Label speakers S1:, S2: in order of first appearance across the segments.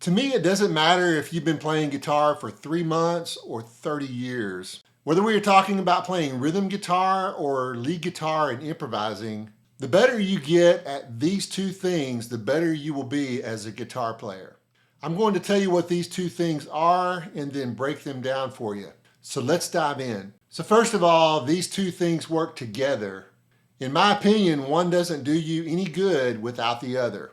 S1: To me, it doesn't matter if you've been playing guitar for 3 months or 30 years. Whether we are talking about playing rhythm guitar or lead guitar and improvising, the better you get at these two things, the better you will be as a guitar player. I'm going to tell you what these two things are and then break them down for you. So let's dive in. So first of all, these two things work together. In my opinion, one doesn't do you any good without the other.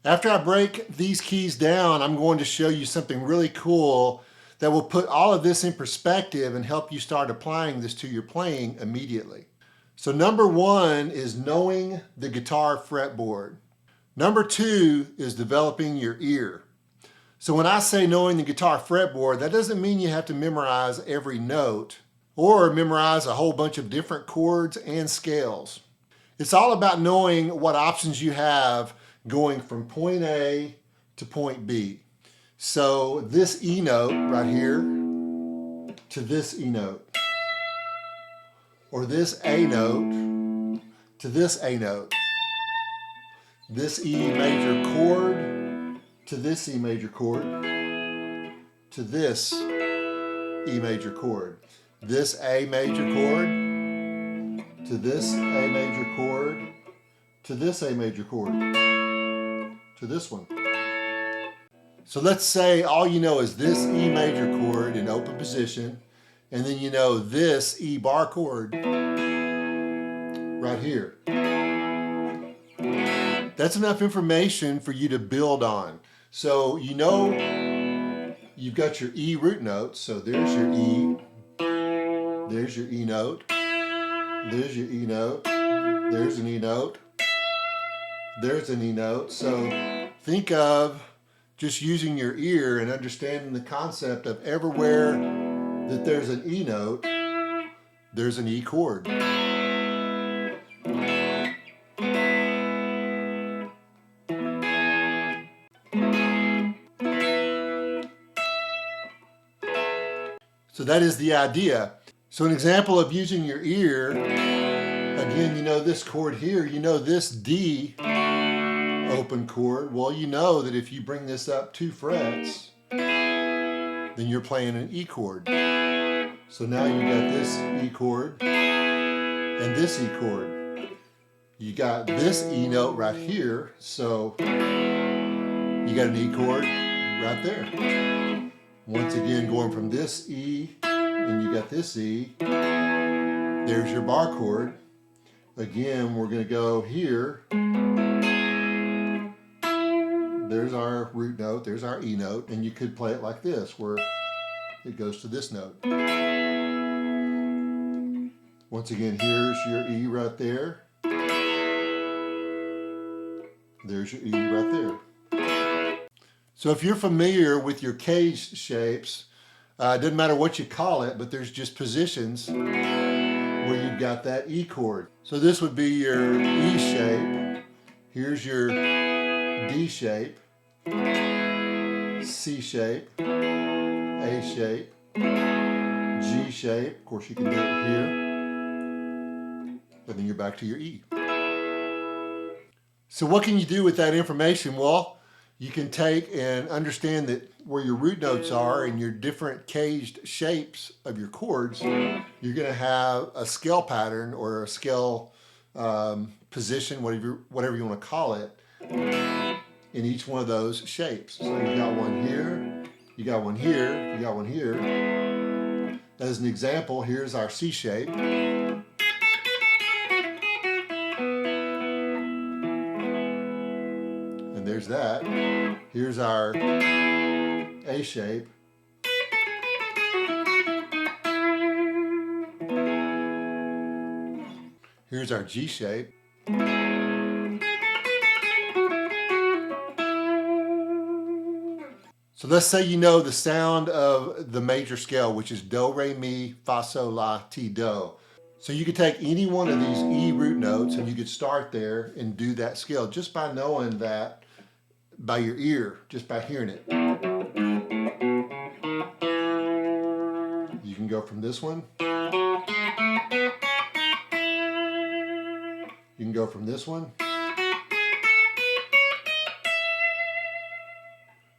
S1: After I break these keys down, I'm going to show you something really cool that will put all of this in perspective and help you start applying this to your playing immediately. So number one is knowing the guitar fretboard. Number two is developing your ear. So when I say knowing the guitar fretboard, that doesn't mean you have to memorize every note or memorize a whole bunch of different chords and scales. It's all about knowing what options you have going from point A to point B. So this E note right here to this E note, or this A note to this A note, this E major chord to this E major chord, to this E major chord, this A major chord, to this A major chord, to this A major chord, to this one. So let's say all you know is this E major chord in open position, and then you know this E bar chord right here. That's enough information for you to build on. So you know you've got your E root notes, so there's your E, there's your E note, there's your E note, there's an E note, there's an E note. So think of just using your ear and understanding the concept of everywhere that there's an E note, there's an E chord. So that is the idea. So an example of using your ear, again, you know this chord here, you know this D open chord. Well, you know that if you bring this up 2 frets, then you're playing an E chord. So now you got this E chord and this E chord. You got this E note right here, so you got an E chord right there. Once again, going from this E, and you got this E, there's your bar chord. Again, we're going to go here. There's our root note, there's our E note, and you could play it like this, where it goes to this note. Once again, here's your E right there. There's your E right there. So if you're familiar with your caged shapes, it doesn't matter what you call it, but there's just positions where you've got that E chord. So this would be your E shape. Here's your D shape, C shape, A shape, G shape. Of course, you can do it here. And then you're back to your E. So what can you do with that information? Well, you can take and understand that where your root notes are and your different caged shapes of your chords, you're going to have a scale pattern or a scale position, whatever you want to call it, in each one of those shapes. So you got one here, you got one here, you got one here. As an example, here's our C shape. And there's that. Here's our A shape. Here's our G shape. So let's say you know the sound of the major scale, which is do, re, mi, fa, sol, la, ti, do. So you could take any one of these E root notes and you could start there and do that scale just by knowing that by your ear, just by hearing it. You can go from this one. You can go from this one.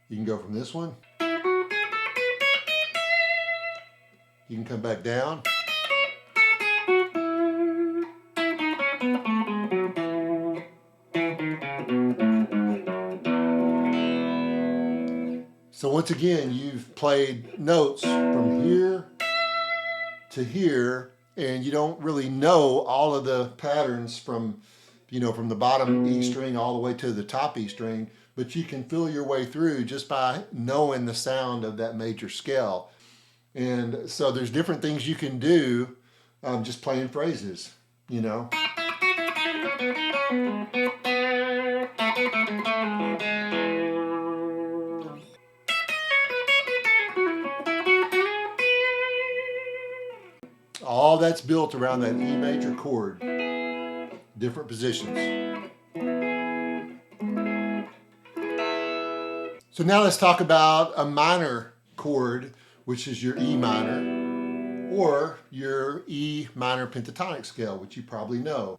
S1: You can go from this one. You can come back down. So once again, you've played notes from here to here, and you don't really know all of the patterns from, from the bottom E string all the way to the top E string, but you can feel your way through just by knowing the sound of that major scale. And so there's different things you can do just playing phrases, All that's built around that E major chord, different positions. So now let's talk about a minor chord, which is your E minor, or your E minor pentatonic scale, which you probably know.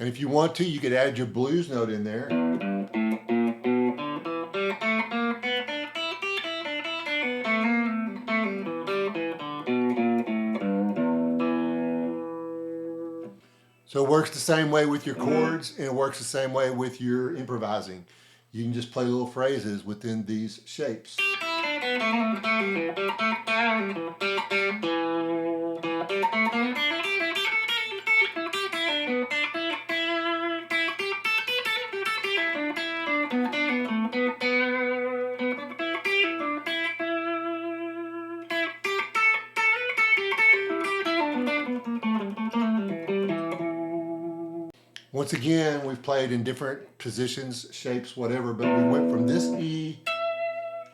S1: And if you want to, you could add your blues note in there. So it works the same way with your chords, and it works the same way with your improvising. You can just play little phrases within these shapes. Once again, we've played in different positions, shapes, whatever, but we went from this E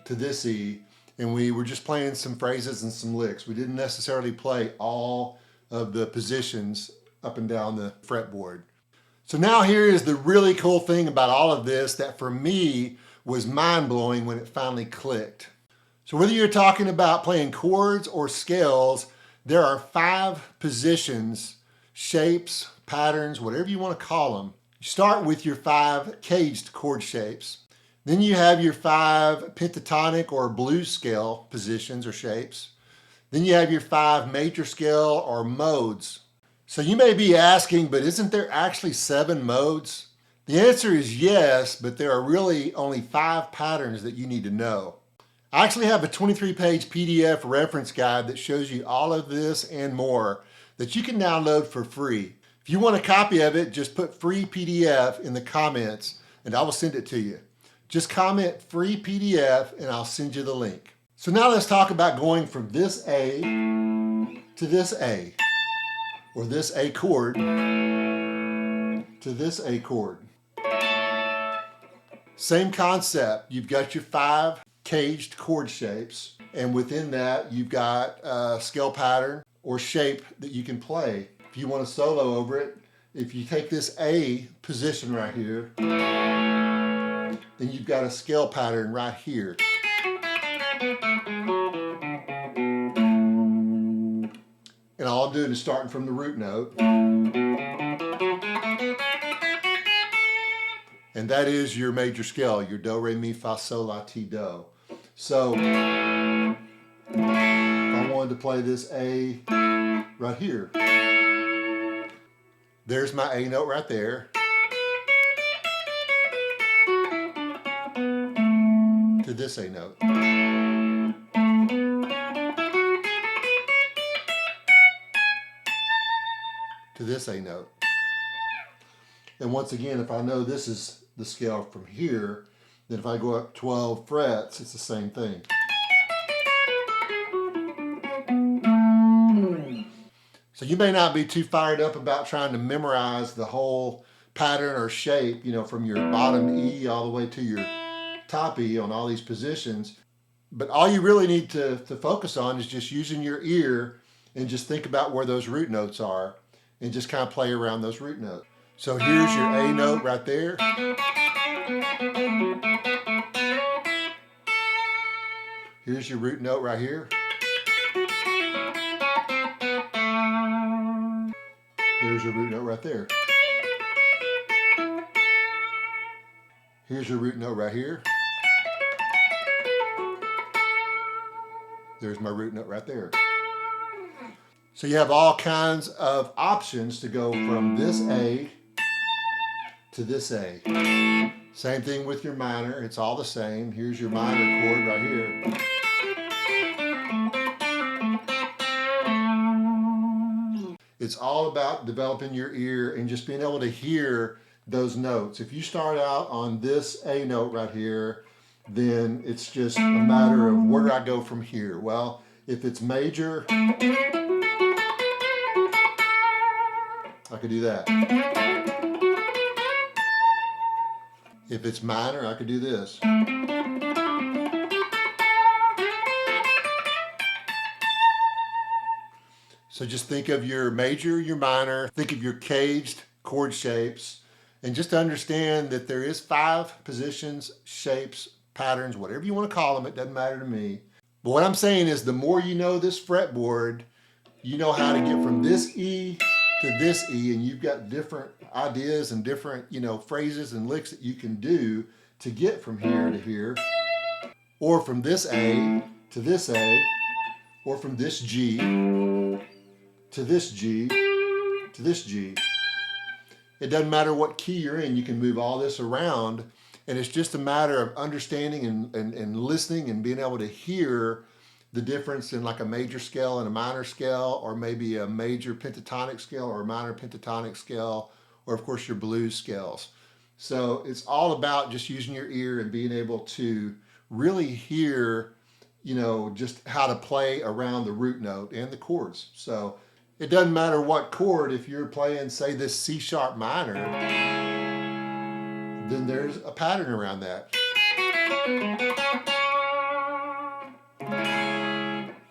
S1: to this E, and we were just playing some phrases and some licks. We didn't necessarily play all of the positions up and down the fretboard. So now here is the really cool thing about all of this that for me was mind-blowing when it finally clicked. So whether you're talking about playing chords or scales, there are 5 positions, shapes, patterns, whatever you want to call them. You start with your 5 caged chord shapes. Then you have your 5 pentatonic or blues scale positions or shapes. Then you have your 5 major scale or modes. So you may be asking, but isn't there actually 7 modes? The answer is yes, but there are really only 5 patterns that you need to know. I actually have a 23-page PDF reference guide that shows you all of this and more that you can download for free. If you want a copy of it, just put free PDF in the comments and I will send it to you. Just comment free PDF and I'll send you the link. So now let's talk about going from this A to this A, or this A chord to this A chord. Same concept. You've got your 5 caged chord shapes, and within that you've got a scale pattern or shape that you can play. If you want to solo over it, if you take this A position right here, then you've got a scale pattern right here. And all I'm doing is starting from the root note. And that is your major scale, your do, re, mi, fa, sol, la, ti, do. So if I wanted to play this A right here, there's my A note right there. To this A note. To this A note. And once again, if I know this is the scale from here, then if I go up 12 frets, it's the same thing. So you may not be too fired up about trying to memorize the whole pattern or shape, from your bottom E all the way to your top E on all these positions. But all you really need to focus on is just using your ear and just think about where those root notes are and just kind of play around those root notes. So here's your A note right there. Here's your root note right here. There's your root note right there. Here's your root note right here. There's my root note right there. So you have all kinds of options to go from this A to this A. Same thing with your minor, it's all the same. Here's your minor chord right here. It's all about developing your ear and just being able to hear those notes. If you start out on this A note right here, then it's just a matter of where do I go from here? Well, if it's major, I could do that. If it's minor, I could do this. So just think of your major, your minor, think of your caged chord shapes, and just understand that there is 5 positions, shapes, patterns, whatever you want to call them, it doesn't matter to me. But what I'm saying is the more you know this fretboard, you know how to get from this E to this E, and you've got different ideas and different, phrases and licks that you can do to get from here to here, or from this A to this A, or from this G to this G to this G. It doesn't matter what key you're in, you can move all this around, and it's just a matter of understanding and listening and being able to hear the difference in like a major scale and a minor scale, or maybe a major pentatonic scale or a minor pentatonic scale, or of course your blues scales. So it's all about just using your ear and being able to really hear, just how to play around the root note and the chords. So it doesn't matter what chord, if you're playing, say, this C sharp minor, then there's a pattern around that.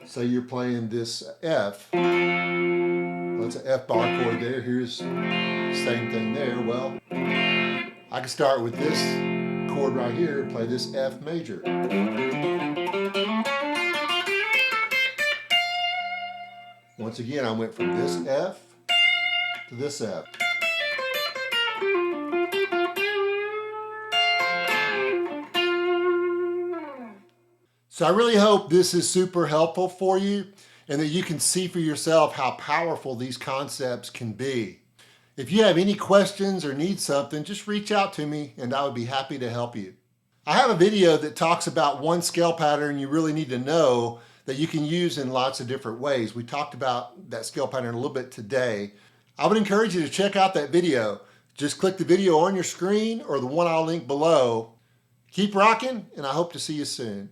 S1: So you're playing this F. Well, it's an F bar chord there. Here's the same thing there. Well, I can start with this chord right here, play this F major. Once again, I went from this F to this F. So I really hope this is super helpful for you and that you can see for yourself how powerful these concepts can be. If you have any questions or need something, just reach out to me and I would be happy to help you. I have a video that talks about one scale pattern you really need to know that you can use in lots of different ways. We talked about that scale pattern a little bit today. I would encourage you to check out that video. Just click the video on your screen or the one I'll link below. Keep rocking, and I hope to see you soon.